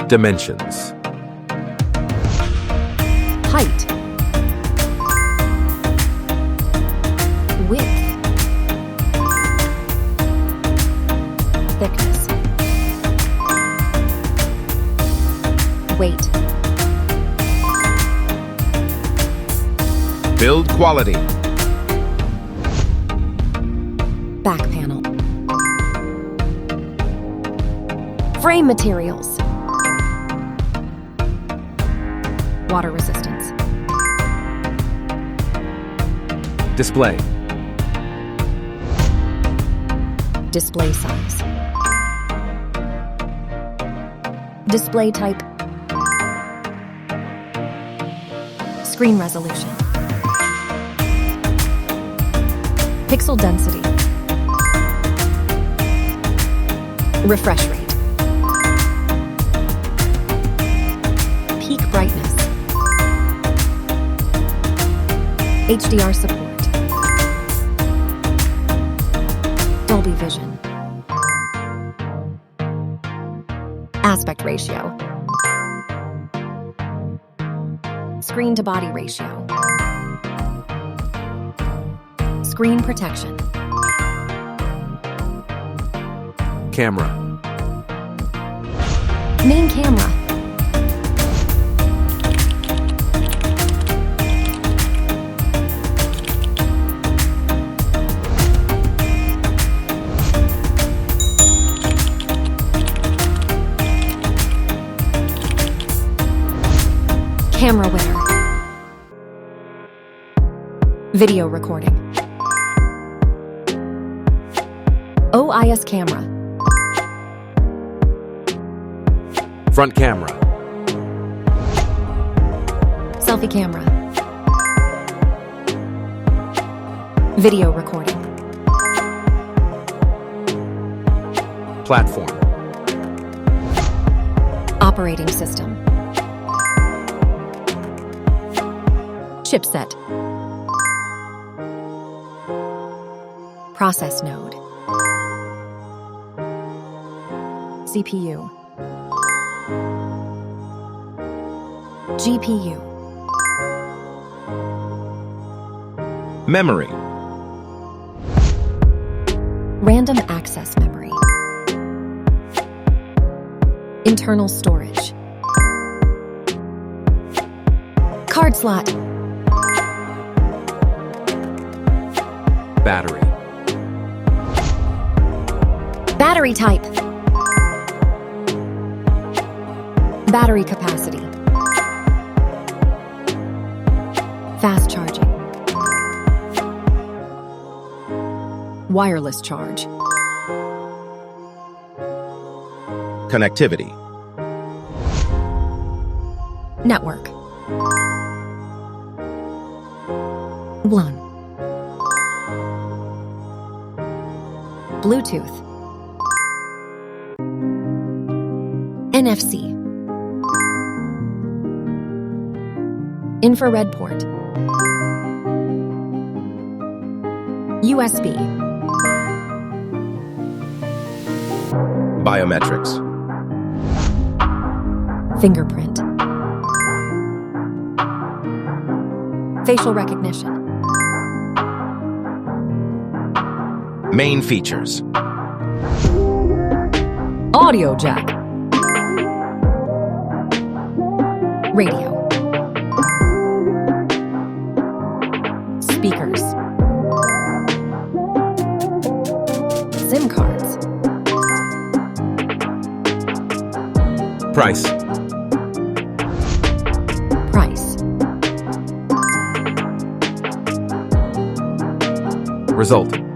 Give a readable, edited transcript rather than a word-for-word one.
Dimensions. Height. Width. Thickness. Weight. Build quality. Back panel. Frame materials. Water resistance. Display. Display size. Display type. Screen resolution. Pixel density. Refresh rate. Peak brightness. HDR support. Dolby Vision. Aspect ratio. Screen to body ratio. Screen protection. Camera. Main camera. Camera winner. Video recording. OIS camera. Front camera. Selfie camera. Video recording. Platform. Operating system. Chipset. Process node. CPU. GPU. Memory. Random access memory. Internal storage. Card slot. Battery. Battery type. Battery capacity. Fast charging. Wireless charge. Connectivity. Network. WLAN. Bluetooth. NFC. Infrared port. USB. Biometrics. Fingerprint. Facial recognition. Main features. Audio jack. Radio. Speakers. SIM cards. Price. Price. Result.